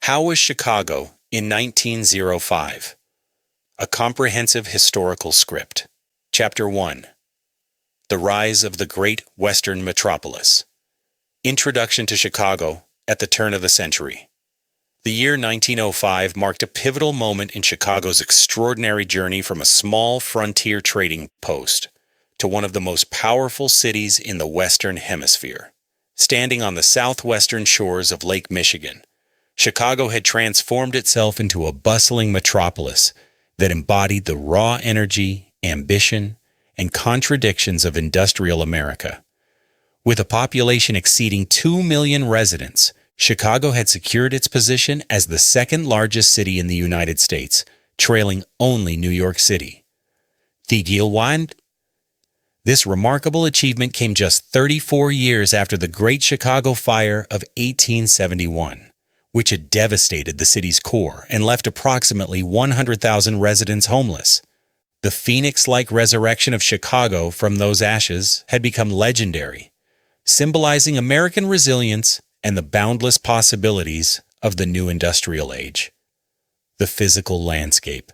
How was Chicago in 1905? A comprehensive historical script. Chapter 1. The Rise of the Great Western Metropolis. Introduction to Chicago at the turn of the century. The year 1905 marked a pivotal moment in Chicago's extraordinary journey from a small frontier trading post to one of the most powerful cities in the Western Hemisphere. Standing on the southwestern shores of Lake Michigan, Chicago had transformed itself into a bustling metropolis that embodied the raw energy, ambition, and contradictions of industrial America. With a population exceeding 2 million residents, Chicago had secured its position as the second largest city in the United States, trailing only New York City. The deal won? This remarkable achievement came just 34 years after the Great Chicago Fire of 1871, which had devastated the city's core and left approximately 100,000 residents homeless. The phoenix-like resurrection of Chicago from those ashes had become legendary, symbolizing American resilience and the boundless possibilities of the new industrial age. The physical landscape.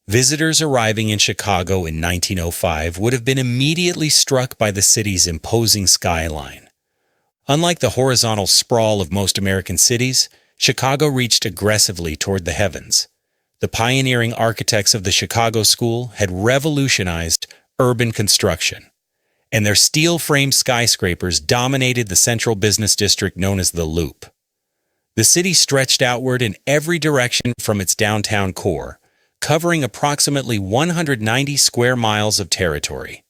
Visitors arriving in Chicago in 1905 would have been immediately struck by the city's imposing skyline. Unlike the horizontal sprawl of most American cities, Chicago reached aggressively toward the heavens. The pioneering architects of the Chicago School had revolutionized urban construction, and their steel-framed skyscrapers dominated the central business district known as the Loop. The city stretched outward in every direction from its downtown core, covering approximately 190 square miles of territory.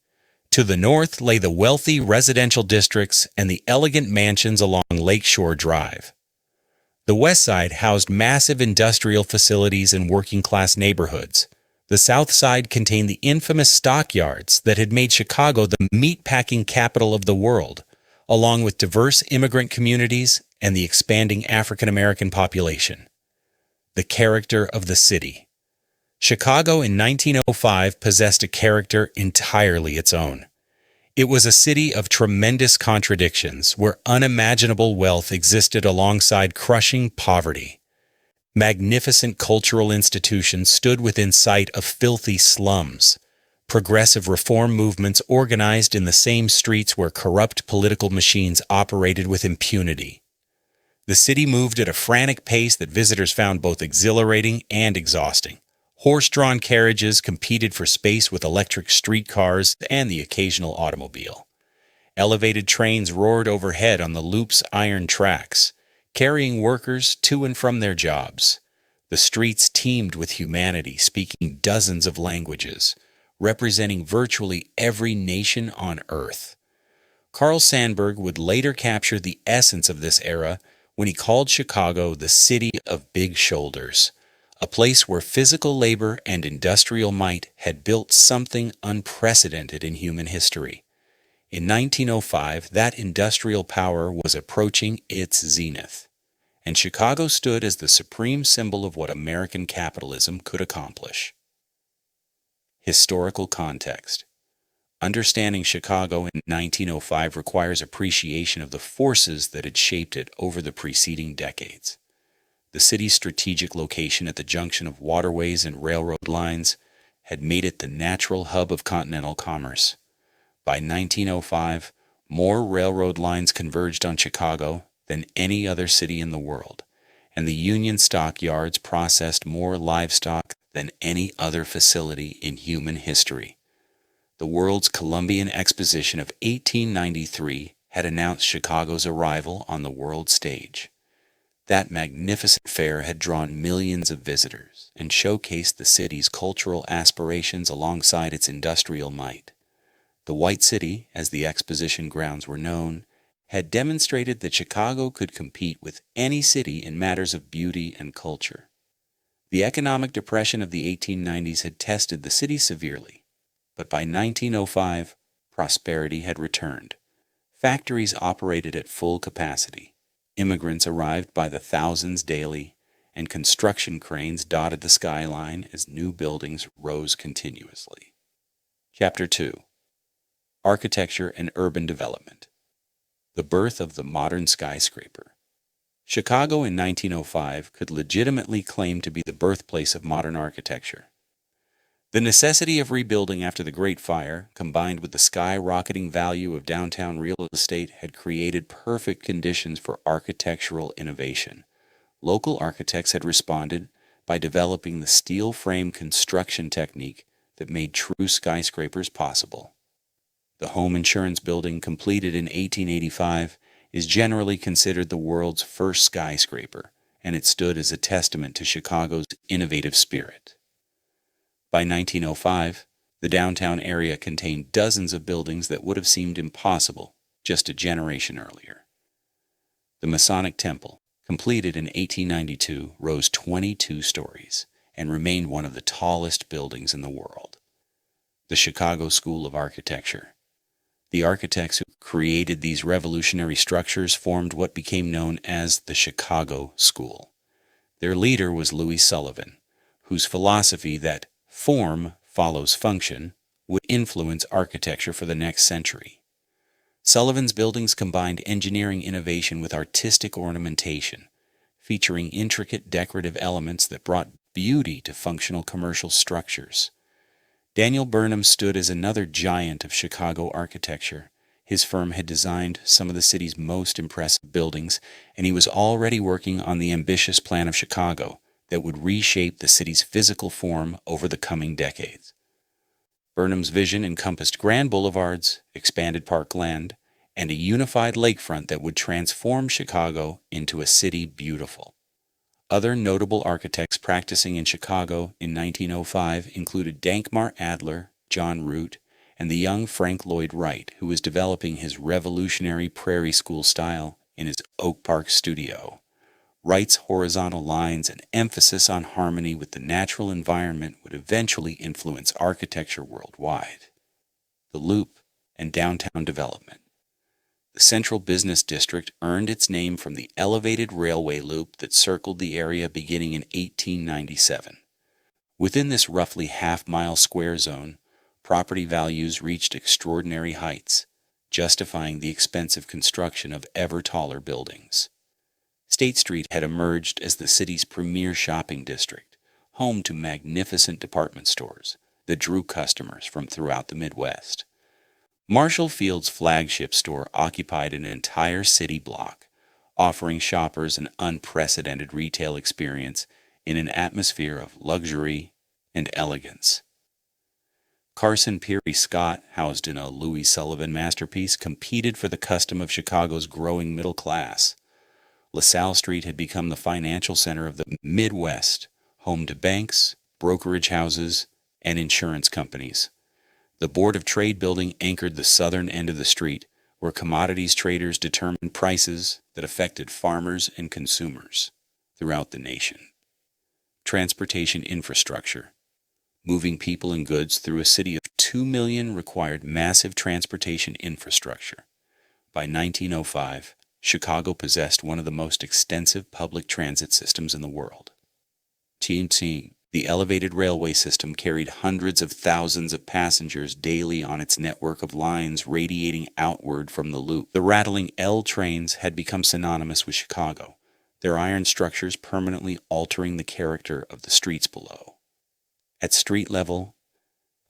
To the north lay the wealthy residential districts and the elegant mansions along Lakeshore Drive. The west side housed massive industrial facilities and working-class neighborhoods. The south side contained the infamous stockyards that had made Chicago the meat-packing capital of the world, along with diverse immigrant communities and the expanding African-American population. The character of the city. Chicago in 1905 possessed a character entirely its own. It was a city of tremendous contradictions where unimaginable wealth existed alongside crushing poverty. Magnificent cultural institutions stood within sight of filthy slums. Progressive reform movements organized in the same streets where corrupt political machines operated with impunity. The city moved at a frantic pace that visitors found both exhilarating and exhausting. Horse-drawn carriages competed for space with electric streetcars and the occasional automobile. Elevated trains roared overhead on the Loop's iron tracks, carrying workers to and from their jobs. The streets teemed with humanity speaking dozens of languages, representing virtually every nation on Earth. Carl Sandburg would later capture the essence of this era when he called Chicago the city of big shoulders, a place where physical labor and industrial might had built something unprecedented in human history. In 1905, that industrial power was approaching its zenith, and Chicago stood as the supreme symbol of what American capitalism could accomplish. Historical context. Understanding Chicago in 1905 requires appreciation of the forces that had shaped it over the preceding decades. The city's strategic location at the junction of waterways and railroad lines had made it the natural hub of continental commerce. By 1905, more railroad lines converged on Chicago than any other city in the world, and the Union stockyards processed more livestock than any other facility in human history. The World's Columbian Exposition of 1893 had announced Chicago's arrival on the world stage. That magnificent fair had drawn millions of visitors and showcased the city's cultural aspirations alongside its industrial might. The White City, as the exposition grounds were known, had demonstrated that Chicago could compete with any city in matters of beauty and culture. The economic depression of the 1890s had tested the city severely, but by 1905, prosperity had returned. Factories operated at full capacity. Immigrants arrived by the thousands daily, and construction cranes dotted the skyline as new buildings rose continuously. Chapter 2. Architecture and Urban Development. The birth of the modern skyscraper. Chicago in 1905 could legitimately claim to be the birthplace of modern architecture. The necessity of rebuilding after the Great Fire, combined with the skyrocketing value of downtown real estate, had created perfect conditions for architectural innovation. Local architects had responded by developing the steel frame construction technique that made true skyscrapers possible. The home insurance building, completed in 1885, is generally considered the world's first skyscraper, and it stood as a testament to Chicago's innovative spirit. By 1905, the downtown area contained dozens of buildings that would have seemed impossible just a generation earlier. The Masonic Temple, completed in 1892, rose 22 stories and remained one of the tallest buildings in the world. The Chicago School of Architecture. The architects who created these revolutionary structures formed what became known as the Chicago School. Their leader was Louis Sullivan, whose philosophy that form follows function would influence architecture for the next century. Sullivan's buildings combined engineering innovation with artistic ornamentation, featuring intricate decorative elements that brought beauty to functional commercial structures. Daniel Burnham stood as another giant of Chicago architecture. His firm had designed some of the city's most impressive buildings, and he was already working on the ambitious plan of Chicago that would reshape the city's physical form over the coming decades. Burnham's vision encompassed grand boulevards, expanded parkland, and a unified lakefront that would transform Chicago into a city beautiful. Other notable architects practicing in Chicago in 1905 included Dankmar Adler, John Root, and the young Frank Lloyd Wright, who was developing his revolutionary Prairie School style in his Oak Park studio. Wright's horizontal lines and emphasis on harmony with the natural environment would eventually influence architecture worldwide. The Loop and downtown development. The Central Business District earned its name from the elevated railway loop that circled the area beginning in 1897. Within this roughly half-mile square zone, property values reached extraordinary heights, justifying the expensive construction of ever-taller buildings. State Street had emerged as the city's premier shopping district, home to magnificent department stores that drew customers from throughout the Midwest. Marshall Field's flagship store occupied an entire city block, offering shoppers an unprecedented retail experience in an atmosphere of luxury and elegance. Carson Peary Scott, housed in a Louis Sullivan masterpiece, competed for the custom of Chicago's growing middle class. LaSalle Street had become the financial center of the Midwest, home to banks, brokerage houses, and insurance companies. The Board of Trade building anchored the southern end of the street, where commodities traders determined prices that affected farmers and consumers throughout the nation. Transportation infrastructure. Moving people and goods through a city of 2 million required massive transportation infrastructure. By 1905, Chicago possessed one of the most extensive public transit systems in the world. TNT, the elevated railway system, carried hundreds of thousands of passengers daily on its network of lines radiating outward from the loop. The rattling L trains had become synonymous with Chicago, their iron structures permanently altering the character of the streets below. At street level,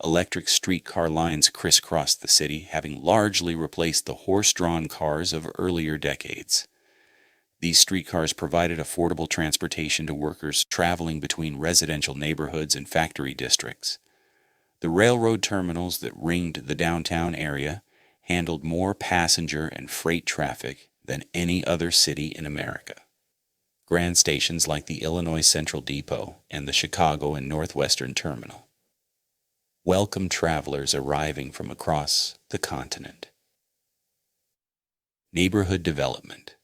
electric streetcar lines crisscrossed the city, having largely replaced the horse-drawn cars of earlier decades. These streetcars provided affordable transportation to workers traveling between residential neighborhoods and factory districts. The railroad terminals that ringed the downtown area handled more passenger and freight traffic than any other city in America. Grand stations like the Illinois Central Depot and the Chicago and Northwestern Terminal welcomed travelers arriving from across the continent. Neighborhood development.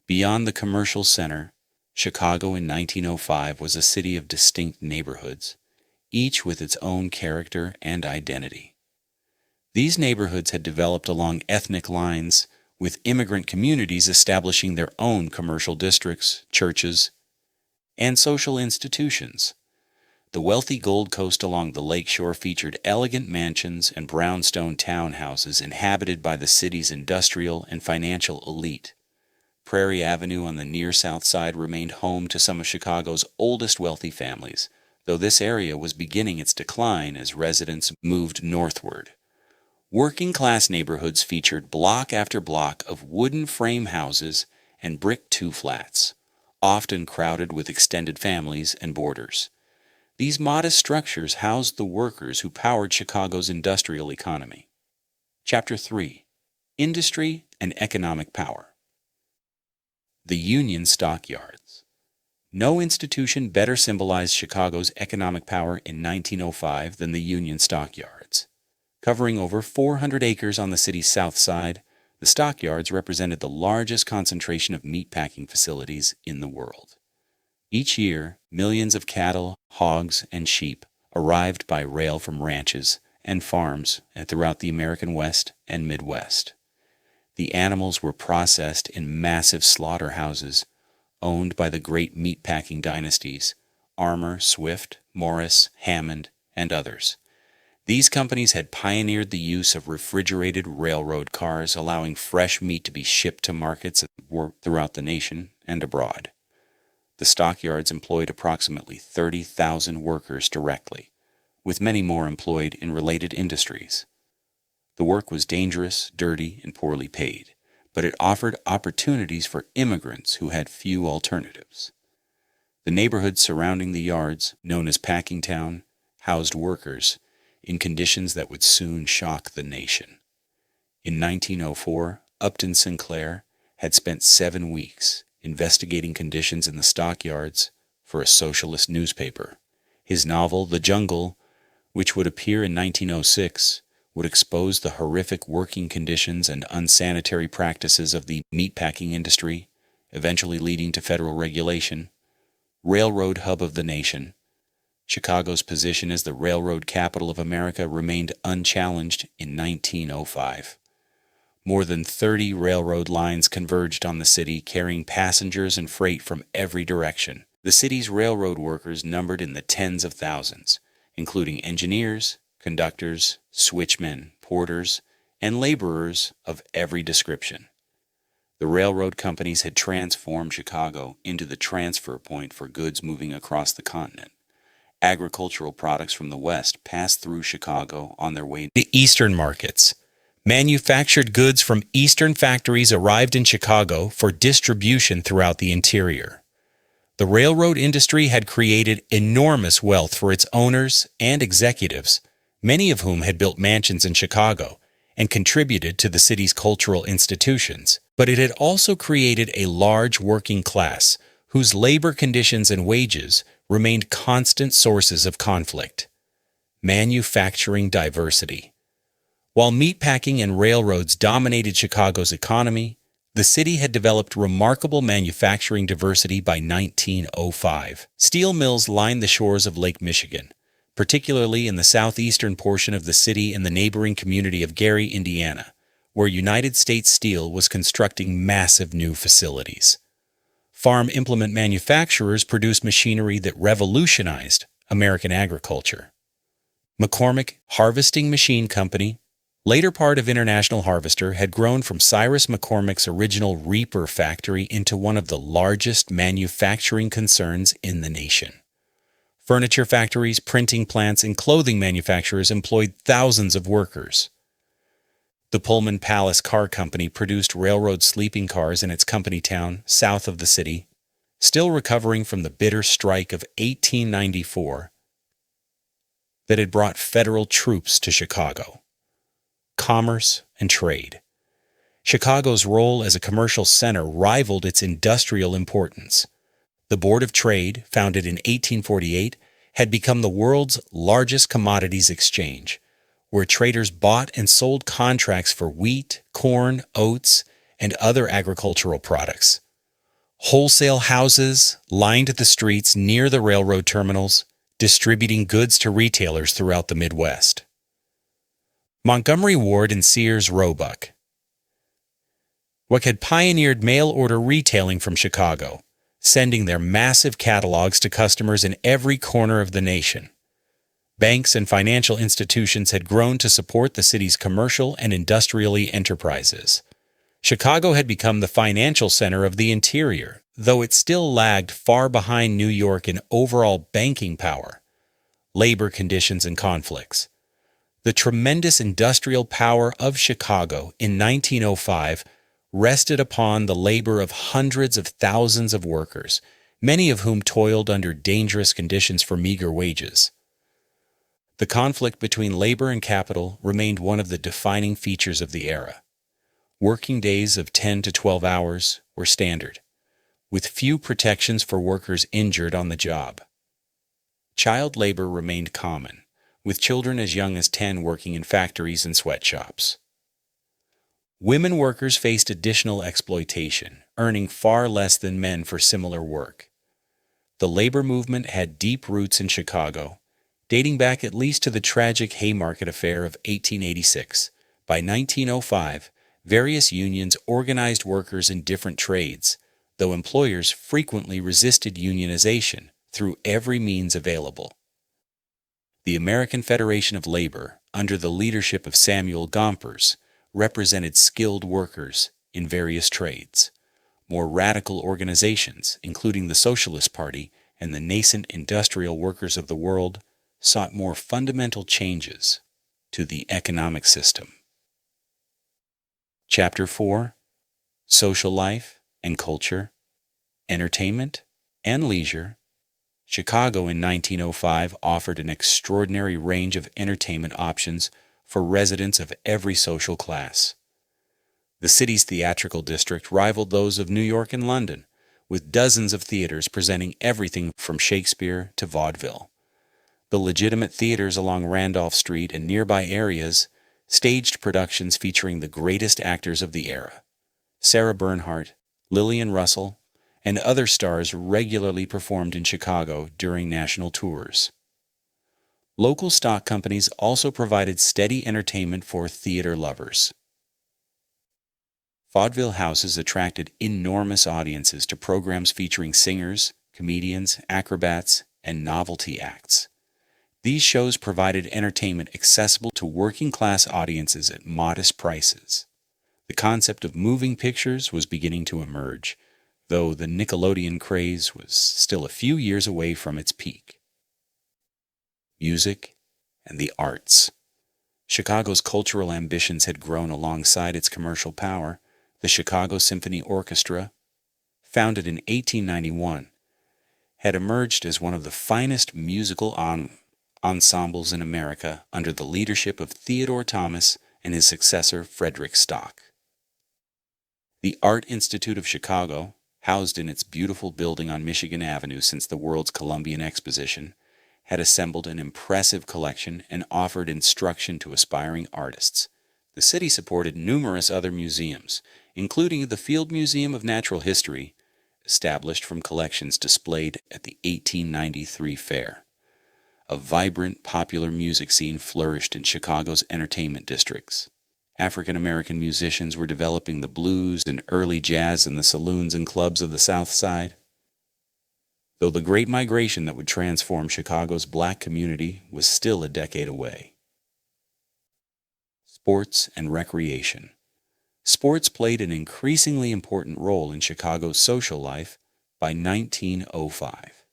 Beyond the commercial center, Chicago in 1905 was a city of distinct neighborhoods, each with its own character and identity. These neighborhoods had developed along ethnic lines, with immigrant communities establishing their own commercial districts, churches, and social institutions. The wealthy Gold Coast along the lakeshore featured elegant mansions and brownstone townhouses inhabited by the city's industrial and financial elite. Prairie Avenue on the near South Side remained home to some of Chicago's oldest wealthy families, though this area was beginning its decline as residents moved northward. Working-class neighborhoods featured block after block of wooden frame houses and brick two-flats, often crowded with extended families and boarders. These modest structures housed the workers who powered Chicago's industrial economy. Chapter 3. Industry and Economic Power. The Union Stockyards. No institution better symbolized Chicago's economic power in 1905 than the Union Stockyards. Covering over 400 acres on the city's south side, the stockyards represented the largest concentration of meatpacking facilities in the world. Each year, millions of cattle, hogs, and sheep arrived by rail from ranches and farms throughout the American West and Midwest. The animals were processed in massive slaughterhouses owned by the great meatpacking dynasties, Armour, Swift, Morris, Hammond, and others. These companies had pioneered the use of refrigerated railroad cars, allowing fresh meat to be shipped to markets throughout the nation and abroad. The stockyards employed approximately 30,000 workers directly, with many more employed in related industries. The work was dangerous, dirty, and poorly paid, but it offered opportunities for immigrants who had few alternatives. The neighborhoods surrounding the yards, known as Packingtown, housed workers in conditions that would soon shock the nation. In 1904, Upton Sinclair had spent 7 weeks investigating conditions in the stockyards for a socialist newspaper. His novel, The Jungle, which would appear in 1906, would expose the horrific working conditions and unsanitary practices of the meatpacking industry, eventually leading to federal regulation. Railroad hub of the nation, Chicago's position as the railroad capital of America remained unchallenged in 1905. More than 30 railroad lines converged on the city, carrying passengers and freight from every direction. The city's railroad workers numbered in the tens of thousands, including engineers, conductors, switchmen, porters, and laborers of every description. The railroad companies had transformed Chicago into the transfer point for goods moving across the continent. Agricultural products from the West passed through Chicago on their way to eastern markets. Manufactured goods from eastern factories arrived in Chicago for distribution throughout the interior. The railroad industry had created enormous wealth for its owners and executives, many of whom had built mansions in Chicago and contributed to the city's cultural institutions. But it had also created a large working class whose labor conditions and wages remained constant sources of conflict. Manufacturing diversity. While meatpacking and railroads dominated Chicago's economy, the city had developed remarkable manufacturing diversity by 1905. Steel mills lined the shores of Lake Michigan, particularly in the southeastern portion of the city and the neighboring community of Gary, Indiana, where United States Steel was constructing massive new facilities. Farm implement manufacturers produced machinery that revolutionized American agriculture. McCormick Harvesting Machine Company, later part of International Harvester, had grown from Cyrus McCormick's original reaper factory into one of the largest manufacturing concerns in the nation. Furniture factories, printing plants, and clothing manufacturers employed thousands of workers. The Pullman Palace Car Company produced railroad sleeping cars in its company town south of the city, still recovering from the bitter strike of 1894 that had brought federal troops to Chicago. Commerce and trade. Chicago's role as a commercial center rivaled its industrial importance. The Board of Trade, founded in 1848, had become the world's largest commodities exchange, where traders bought and sold contracts for wheat, corn, oats, and other agricultural products. Wholesale houses lined the streets near the railroad terminals, distributing goods to retailers throughout the Midwest. Montgomery Ward and Sears Roebuck. What had pioneered mail-order retailing from Chicago, sending their massive catalogs to customers in every corner of the nation. Banks and financial institutions had grown to support the city's commercial and industrial enterprises. Chicago had become the financial center of the interior, though it still lagged far behind New York in overall banking power, labor conditions, and conflicts. The tremendous industrial power of Chicago in 1905 rested upon the labor of hundreds of thousands of workers, many of whom toiled under dangerous conditions for meager wages. The conflict between labor and capital remained one of the defining features of the era. Working days of 10 to 12 hours were standard, with few protections for workers injured on the job. Child labor remained common, with children as young as 10 working in factories and sweatshops. Women workers faced additional exploitation, earning far less than men for similar work. The labor movement had deep roots in Chicago, dating back at least to the tragic Haymarket Affair of 1886. By 1905, various unions organized workers in different trades, though employers frequently resisted unionization through every means available. The American Federation of Labor, under the leadership of Samuel Gompers, represented skilled workers in various trades. More radical organizations, including the Socialist Party and the nascent industrial workers of the world, sought more fundamental changes to the economic system. Chapter 4: Social Life and Culture, Entertainment and Leisure. Chicago in 1905 offered an extraordinary range of entertainment options for residents of every social class. The city's theatrical district rivaled those of New York and London, with dozens of theaters presenting everything from Shakespeare to vaudeville. The legitimate theaters along Randolph Street and nearby areas staged productions featuring the greatest actors of the era. Sarah Bernhardt, Lillian Russell, and other stars regularly performed in Chicago during national tours. Local stock companies also provided steady entertainment for theater lovers. Vaudeville houses attracted enormous audiences to programs featuring singers, comedians, acrobats, and novelty acts. These shows provided entertainment accessible to working-class audiences at modest prices. The concept of moving pictures was beginning to emerge, though the Nickelodeon craze was still a few years away from its peak. Music and the arts. Chicago's cultural ambitions had grown alongside its commercial power. The Chicago Symphony Orchestra, founded in 1891, had emerged as one of the finest musical ensembles in America under the leadership of Theodore Thomas and his successor Frederick Stock. The Art Institute of Chicago, housed in its beautiful building on Michigan Avenue since the World's Columbian Exposition, had assembled an impressive collection and offered instruction to aspiring artists. The city supported numerous other museums, including the Field Museum of Natural History, established from collections displayed at the 1893 fair. A vibrant, popular music scene flourished in Chicago's entertainment districts. African American musicians were developing the blues and early jazz in the saloons and clubs of the South Side. Though the great migration that would transform Chicago's black community was still a decade away. Sports and recreation. Sports played an increasingly important role in Chicago's social life by 1905.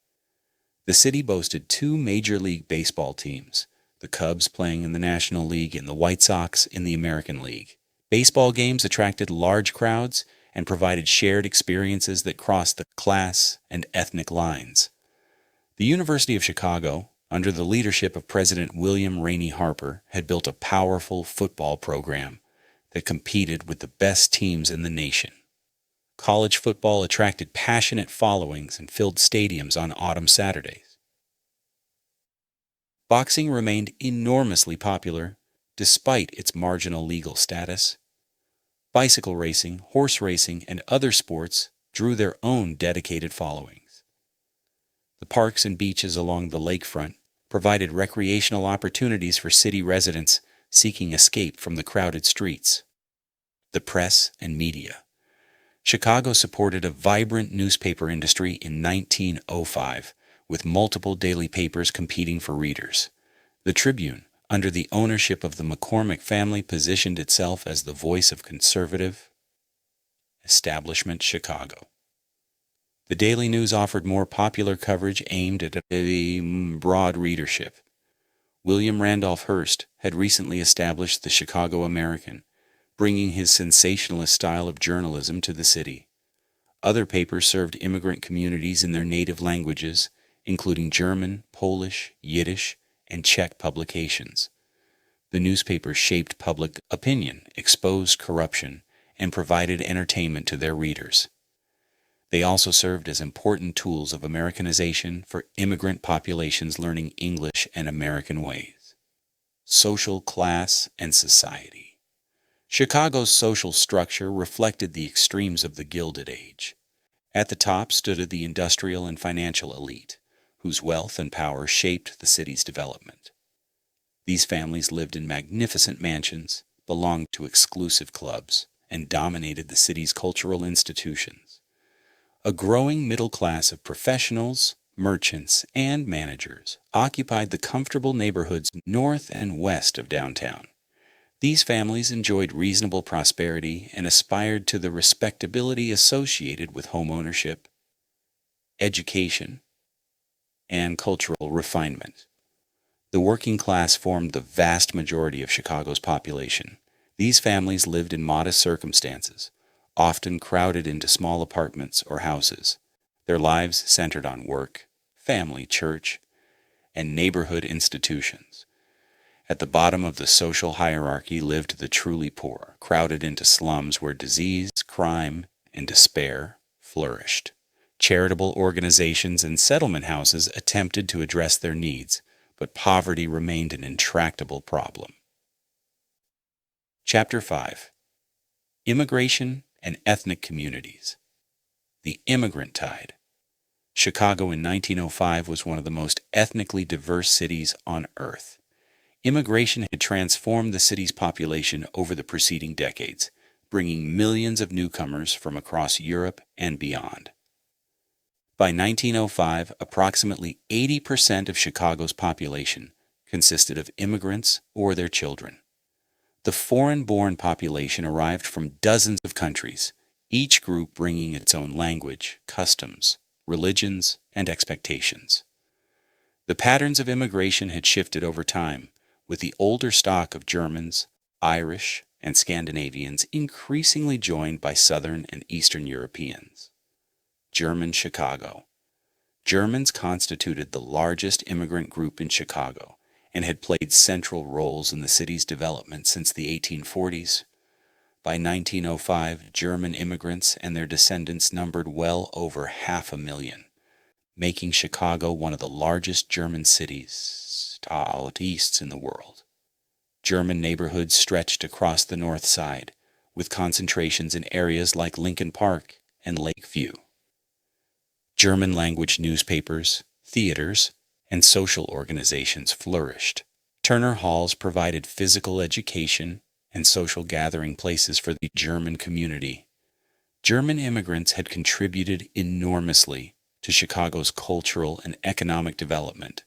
The city boasted 2 Major League Baseball teams, the Cubs playing in the National League and the White Sox in the American League. Baseball games attracted large crowds and provided shared experiences that crossed the class and ethnic lines. The University of Chicago, under the leadership of President William Rainey Harper, had built a powerful football program that competed with the best teams in the nation. College football attracted passionate followings and filled stadiums on autumn Saturdays. Boxing remained enormously popular despite its marginal legal status. Bicycle racing, horse racing, and other sports drew their own dedicated followings. The parks and beaches along the lakefront provided recreational opportunities for city residents seeking escape from the crowded streets. The press and media. Chicago supported a vibrant newspaper industry in 1905, with multiple daily papers competing for readers. The Tribune, under the ownership of the McCormick family, positioned itself as the voice of conservative Establishment Chicago. The Daily News offered more popular coverage aimed at a broad readership. William Randolph Hearst had recently established the Chicago American, bringing his sensationalist style of journalism to the city. Other papers served immigrant communities in their native languages, including German, Polish, Yiddish, and Czech publications. The newspapers shaped public opinion, exposed corruption, and provided entertainment to their readers. They also served as important tools of Americanization for immigrant populations learning English and American ways. Social class and society. Chicago's social structure reflected the extremes of the Gilded Age. At the top stood the industrial and financial elite, whose wealth and power shaped the city's development. These families lived in magnificent mansions, belonged to exclusive clubs, and dominated the city's cultural institutions. A growing middle class of professionals, merchants, and managers occupied the comfortable neighborhoods north and west of downtown. These families enjoyed reasonable prosperity and aspired to the respectability associated with home ownership, education, and cultural refinement. The working class formed the vast majority of Chicago's population. These families lived in modest circumstances, often crowded into small apartments or houses. Their lives centered on work, family, church, and neighborhood institutions. At the bottom of the social hierarchy lived the truly poor, crowded into slums where disease, crime, and despair flourished. Charitable organizations and settlement houses attempted to address their needs, but poverty remained an intractable problem. Chapter 5. Immigration and Ethnic Communities. The Immigrant Tide. Chicago in 1905 was one of the most ethnically diverse cities on earth. Immigration had transformed the city's population over the preceding decades, bringing millions of newcomers from across Europe and beyond. By 1905, approximately 80% of Chicago's population consisted of immigrants or their children. The foreign-born population arrived from dozens of countries, each group bringing its own language, customs, religions, and expectations. The patterns of immigration had shifted over time, with the older stock of Germans, Irish, and Scandinavians increasingly joined by Southern and Eastern Europeans. German Chicago. Germans constituted the largest immigrant group in Chicago and had played central roles in the city's development since the 1840s. By 1905, German immigrants and their descendants numbered well over 500,000, making Chicago one of the largest German cities east in the world. German neighborhoods stretched across the north side, with concentrations in areas like Lincoln Park and Lakeview. German-language newspapers, theaters, and social organizations flourished. Turner halls provided physical education and social gathering places for the German community. German immigrants had contributed enormously to Chicago's cultural and economic development.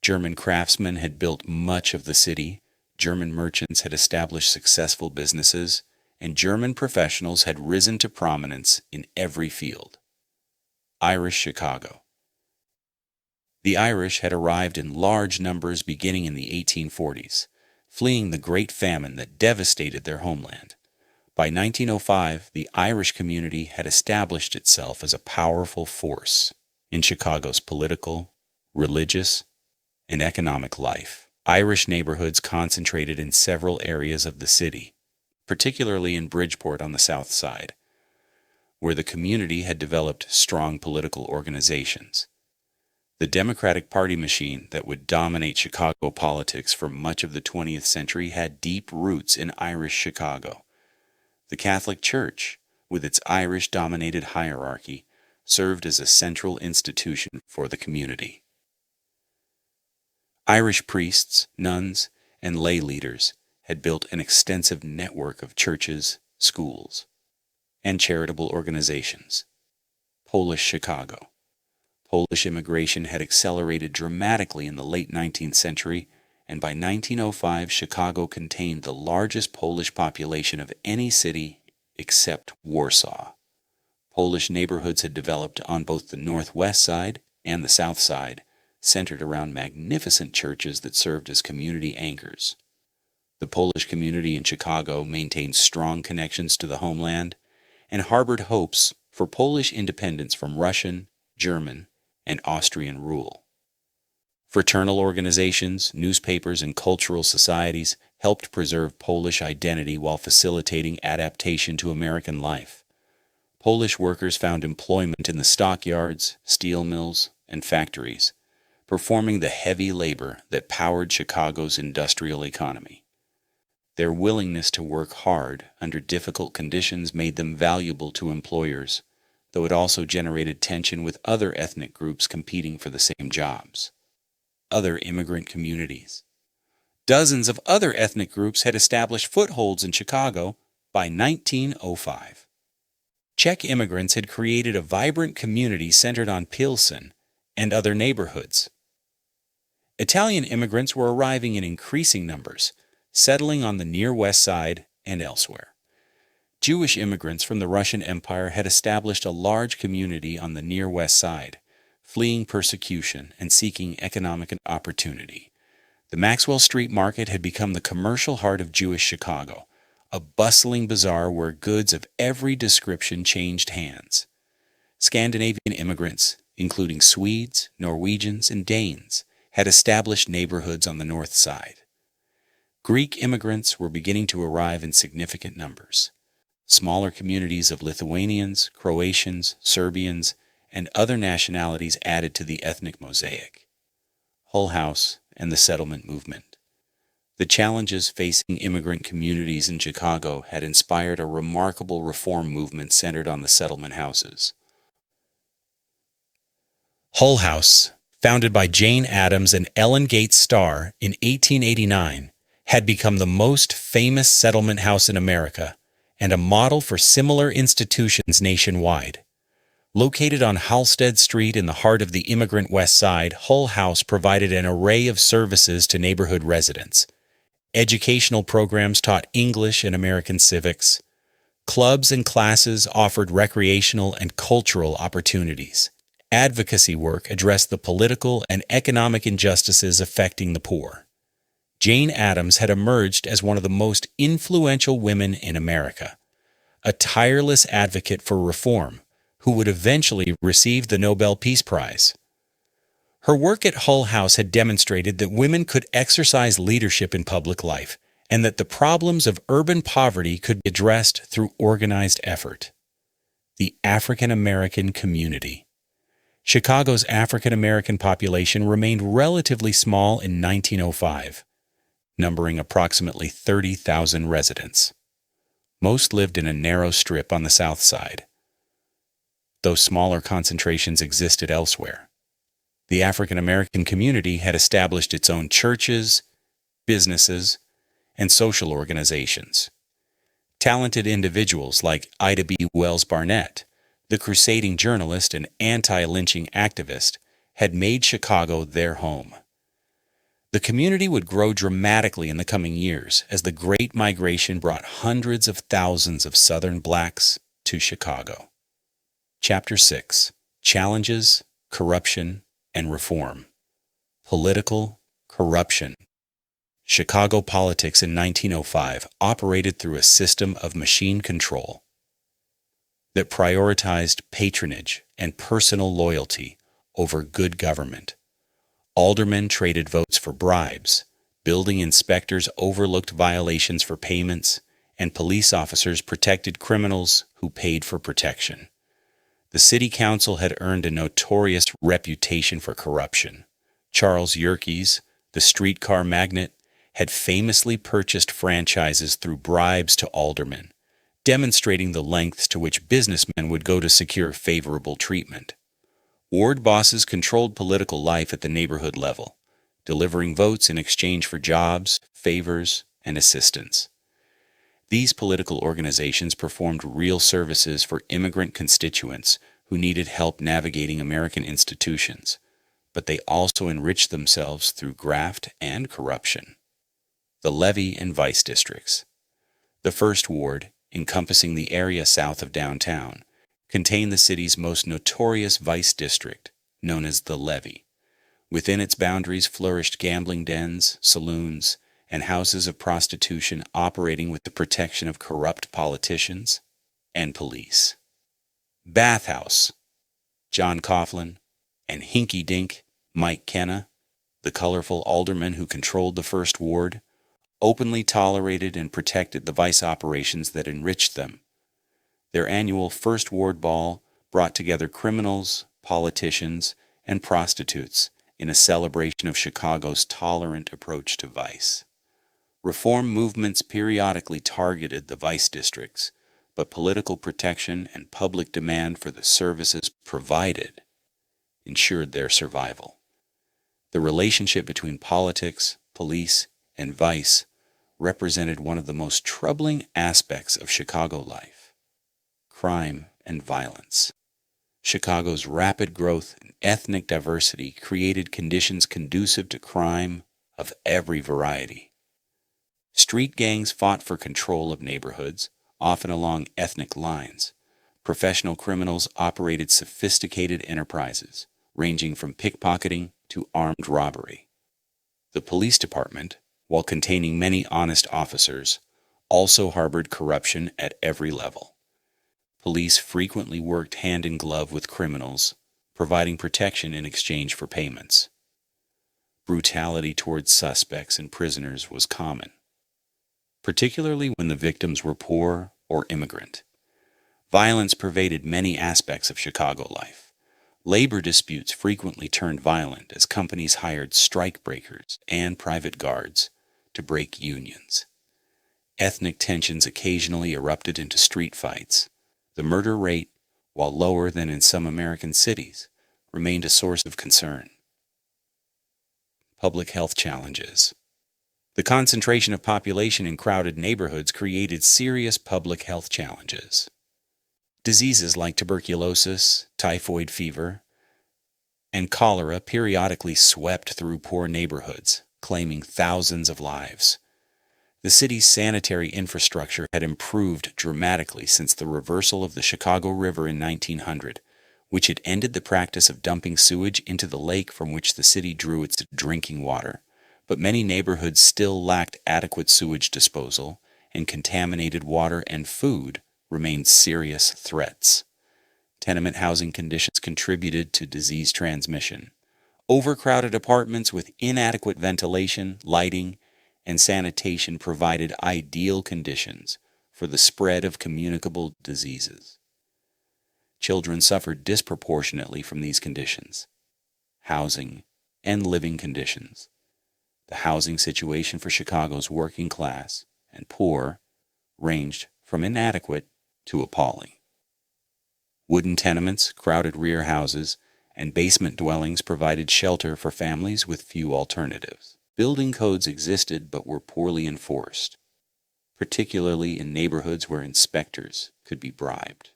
German craftsmen had built much of the city, German merchants had established successful businesses, and German professionals had risen to prominence in every field. Irish Chicago. The Irish had arrived in large numbers beginning in the 1840s, fleeing the Great Famine that devastated their homeland. By 1905, the Irish community had established itself as a powerful force in Chicago's political, religious, and economic life. Irish neighborhoods concentrated in several areas of the city, particularly in Bridgeport on the south side, where the community had developed strong political organizations. The Democratic Party machine that would dominate Chicago politics for much of the 20th century had deep roots in Irish Chicago. The Catholic Church, with its Irish-dominated hierarchy, served as a central institution for the community. Irish priests, nuns, and lay leaders had built an extensive network of churches, schools, and charitable organizations. Polish Chicago. Polish immigration had accelerated dramatically in the late 19th century, and by 1905 Chicago contained the largest Polish population of any city except Warsaw. Polish neighborhoods had developed on both the northwest side and the south side, centered around magnificent churches that served as community anchors. The Polish community in Chicago maintained strong connections to the homeland and harbored hopes for Polish independence from Russian, German, and Austrian rule. Fraternal organizations, newspapers, and cultural societies helped preserve Polish identity while facilitating adaptation to American life. Polish workers found employment in the stockyards, steel mills, and factories, performing the heavy labor that powered Chicago's industrial economy. Their willingness to work hard under difficult conditions made them valuable to employers, though it also generated tension with other ethnic groups competing for the same jobs. Other immigrant communities. Dozens of other ethnic groups had established footholds in Chicago by 1905. Czech immigrants had created a vibrant community centered on Pilsen and other neighborhoods. Italian immigrants were arriving in increasing numbers, settling on the near West Side and elsewhere. Jewish immigrants from the Russian Empire had established a large community on the near West Side, fleeing persecution and seeking economic opportunity. The Maxwell Street Market had become the commercial heart of Jewish Chicago, a bustling bazaar where goods of every description changed hands. Scandinavian immigrants, including Swedes, Norwegians, and Danes, had established neighborhoods on the north side. Greek immigrants were beginning to arrive in significant numbers. Smaller communities of Lithuanians, Croatians, Serbians, and other nationalities added to the ethnic mosaic. Hull House and the settlement movement. The challenges facing immigrant communities in Chicago had inspired a remarkable reform movement centered on the settlement houses. Hull House, founded by Jane Addams and Ellen Gates Starr in 1889, had become the most famous settlement house in America and a model for similar institutions nationwide. Located on Halsted Street in the heart of the immigrant West Side, Hull House provided an array of services to neighborhood residents. Educational programs taught English and American civics. Clubs and classes offered recreational and cultural opportunities. Advocacy work addressed the political and economic injustices affecting the poor. Jane Addams had emerged as one of the most influential women in America, a tireless advocate for reform who would eventually receive the Nobel Peace Prize. Her work at Hull House had demonstrated that women could exercise leadership in public life and that the problems of urban poverty could be addressed through organized effort. The African American community. Chicago's African American population remained relatively small in 1905, numbering approximately 30,000 residents. Most lived in a narrow strip on the south side, though smaller concentrations existed elsewhere. The African American community had established its own churches, businesses, and social organizations. Talented individuals like Ida B. Wells Barnett, the crusading journalist and anti-lynching activist, had made Chicago their home. The community would grow dramatically in the coming years as the Great Migration brought hundreds of thousands of Southern blacks to Chicago. Chapter 6. Challenges, Corruption, and Reform. Political corruption. Chicago politics in 1905 operated through a system of machine control that prioritized patronage and personal loyalty over good government. Aldermen traded votes for bribes, building inspectors overlooked violations for payments, and police officers protected criminals who paid for protection. The city council had earned a notorious reputation for corruption. Charles Yerkes, the streetcar magnate, had famously purchased franchises through bribes to aldermen, demonstrating the lengths to which businessmen would go to secure favorable treatment. Ward bosses controlled political life at the neighborhood level, delivering votes in exchange for jobs, favors, and assistance. These political organizations performed real services for immigrant constituents who needed help navigating American institutions, but they also enriched themselves through graft and corruption. The Levee and Vice Districts. The First Ward, encompassing the area south of downtown, contained the city's most notorious vice district, known as the Levee. Within its boundaries flourished gambling dens, saloons, and houses of prostitution operating with the protection of corrupt politicians and police. Bathhouse, John Coughlin, and Hinky Dink, Mike Kenna, the colorful alderman who controlled the First Ward, openly tolerated and protected the vice operations that enriched them. Their annual First Ward Ball brought together criminals, politicians, and prostitutes in a celebration of Chicago's tolerant approach to vice. Reform movements periodically targeted the vice districts, but political protection and public demand for the services provided ensured their survival. The relationship between politics, police, and vice represented one of the most troubling aspects of Chicago life: crime and violence. Chicago's rapid growth and ethnic diversity created conditions conducive to crime of every variety. Street gangs fought for control of neighborhoods, often along ethnic lines. Professional criminals operated sophisticated enterprises, ranging from pickpocketing to armed robbery. The police department, while containing many honest officers, also harbored corruption at every level. Police frequently worked hand in glove with criminals, providing protection in exchange for payments. Brutality towards suspects and prisoners was common, particularly when the victims were poor or immigrant. Violence pervaded many aspects of Chicago life. Labor disputes frequently turned violent as companies hired strikebreakers and private guards to break unions. Ethnic tensions occasionally erupted into street fights. The murder rate, while lower than in some American cities, remained a source of concern. Public health challenges. The concentration of population in crowded neighborhoods created serious public health challenges. Diseases like tuberculosis, typhoid fever, and cholera periodically swept through poor neighborhoods, claiming thousands of lives. The city's sanitary infrastructure had improved dramatically since the reversal of the Chicago River in 1900, which had ended the practice of dumping sewage into the lake from which the city drew its drinking water. But many neighborhoods still lacked adequate sewage disposal, and contaminated water and food remained serious threats. Tenement housing conditions contributed to disease transmission. Overcrowded apartments with inadequate ventilation, lighting, and sanitation provided ideal conditions for the spread of communicable diseases. Children suffered disproportionately from these conditions. Housing and living conditions. The housing situation for Chicago's working class and poor ranged from inadequate to appalling. Wooden tenements, crowded rear houses, and basement dwellings provided shelter for families with few alternatives. Building codes existed but were poorly enforced, particularly in neighborhoods where inspectors could be bribed.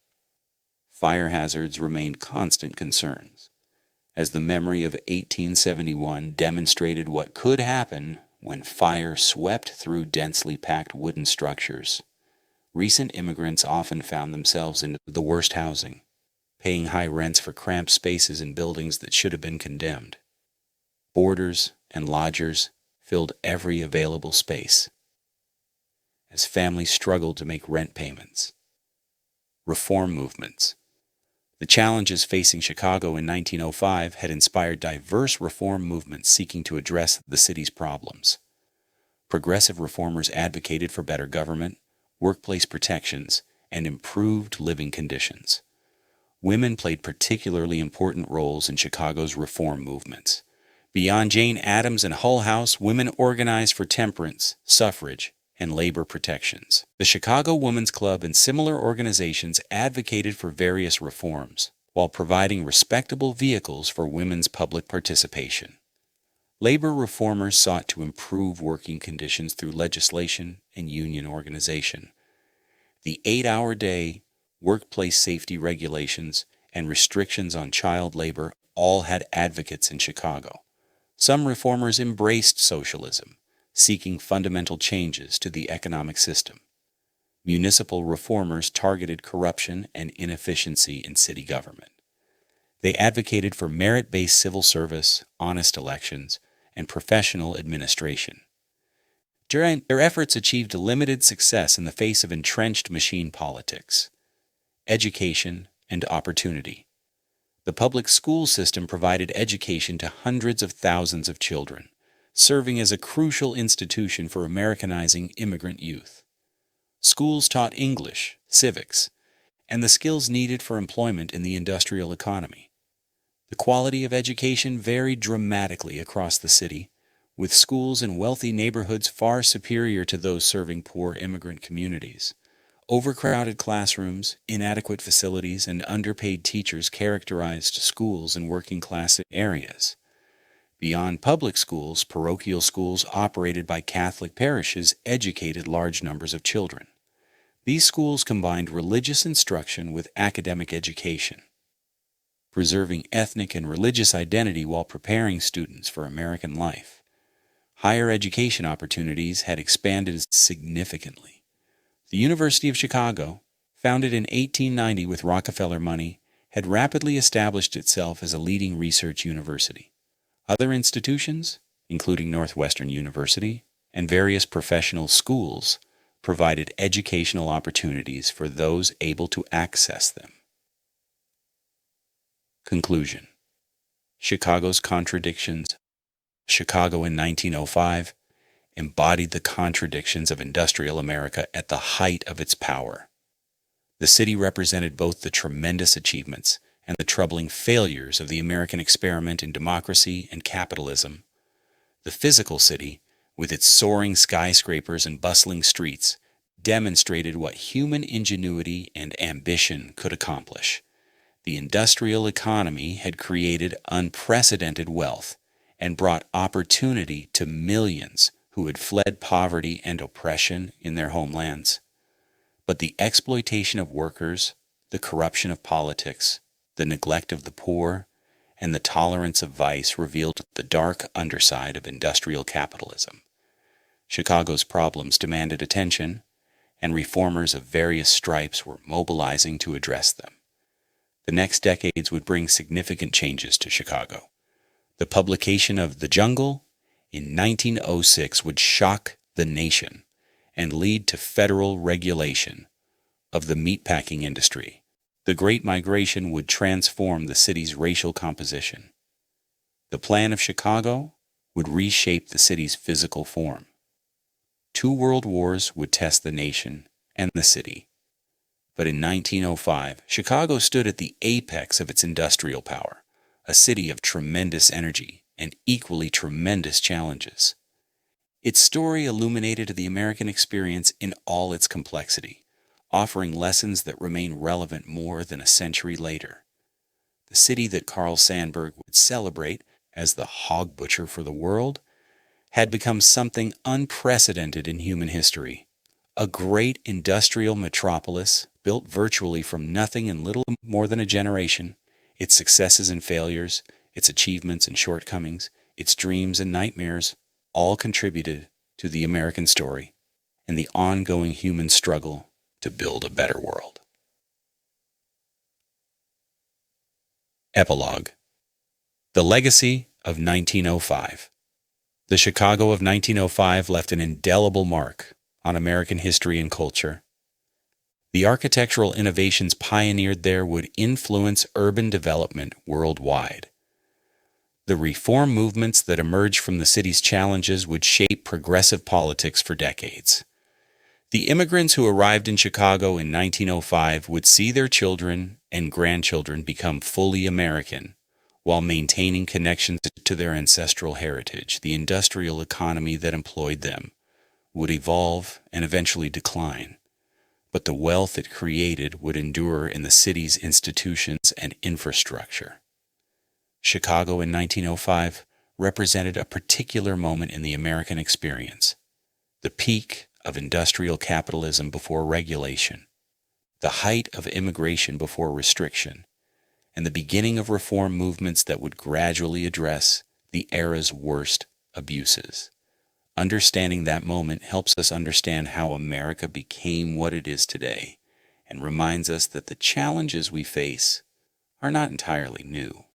Fire hazards remained constant concerns, as the memory of 1871 demonstrated what could happen when fire swept through densely packed wooden structures. Recent immigrants often found themselves in the worst housing, paying high rents for cramped spaces in buildings that should have been condemned. Boarders and lodgers filled every available space as families struggled to make rent payments. Reform movements. The challenges facing Chicago in 1905 had inspired diverse reform movements seeking to address the city's problems. Progressive reformers advocated for better government, workplace protections, and improved living conditions. Women played particularly important roles in Chicago's reform movements. Beyond Jane Addams and Hull House, women organized for temperance, suffrage, and labor protections. The Chicago Women's Club and similar organizations advocated for various reforms, while providing respectable vehicles for women's public participation. Labor reformers sought to improve working conditions through legislation and union organization. The 8-hour day, workplace safety regulations, and restrictions on child labor all had advocates in Chicago. Some reformers embraced socialism, seeking fundamental changes to the economic system. municipal reformers targeted corruption and inefficiency in city government. They advocated for merit-based civil service, honest elections, and professional administration. Their efforts achieved limited success in the face of entrenched machine politics, education, and opportunity. The public school system provided education to hundreds of thousands of children, serving as a crucial institution for Americanizing immigrant youth. Schools taught English, civics, and the skills needed for employment in the industrial economy. The quality of education varied dramatically across the city, with schools in wealthy neighborhoods far superior to those serving poor immigrant communities. Overcrowded classrooms, inadequate facilities, and underpaid teachers characterized schools in working-class areas. Beyond public schools, parochial schools operated by Catholic parishes educated large numbers of children. These schools combined religious instruction with academic education, preserving ethnic and religious identity while preparing students for American life. Higher education opportunities had expanded significantly. The University of Chicago, founded in 1890 with Rockefeller money, had rapidly established itself as a leading research university. Other institutions, including Northwestern University and various professional schools, provided educational opportunities for those able to access them. Conclusion. Chicago's contradictions. Chicago in 1905 embodied the contradictions of industrial America at the height of its power. The city represented both the tremendous achievements and the troubling failures of the American experiment in democracy and capitalism. The physical city, with its soaring skyscrapers and bustling streets, demonstrated what human ingenuity and ambition could accomplish. The industrial economy had created unprecedented wealth and brought opportunity to millions who had fled poverty and oppression in their homelands. But the exploitation of workers, the corruption of politics, the neglect of the poor, and the tolerance of vice revealed the dark underside of industrial capitalism. Chicago's problems demanded attention, and reformers of various stripes were mobilizing to address them. The next decades would bring significant changes to Chicago. The publication of The Jungle in 1906 would shock the nation and lead to federal regulation of the meatpacking industry. The Great Migration would transform the city's racial composition. The Plan of Chicago would reshape the city's physical form. 2 world wars would test the nation and the city. But in 1905, Chicago stood at the apex of its industrial power, a city of tremendous energy and equally tremendous challenges. Its story illuminated the American experience in all its complexity, offering lessons that remain relevant more than a century later. The city that Carl Sandburg would celebrate as the hog butcher for the world had become something unprecedented in human history. A great industrial metropolis built virtually from nothing in little more than a generation. Its successes and failures, its achievements and shortcomings, its dreams and nightmares, all contributed to the American story and the ongoing human struggle to build a better world. Epilogue. The legacy of 1905. The Chicago of 1905 left an indelible mark on American history and culture. The architectural innovations pioneered there would influence urban development worldwide. The reform movements that emerged from the city's challenges would shape progressive politics for decades. The immigrants who arrived in Chicago in 1905 would see their children and grandchildren become fully American, while maintaining connections to their ancestral heritage. The industrial economy that employed them would evolve and eventually decline, but the wealth it created would endure in the city's institutions and infrastructure. Chicago in 1905 represented a particular moment in the American experience, the peak of industrial capitalism before regulation, the height of immigration before restriction, and the beginning of reform movements that would gradually address the era's worst abuses. Understanding that moment helps us understand how America became what it is today, and reminds us that the challenges we face are not entirely new.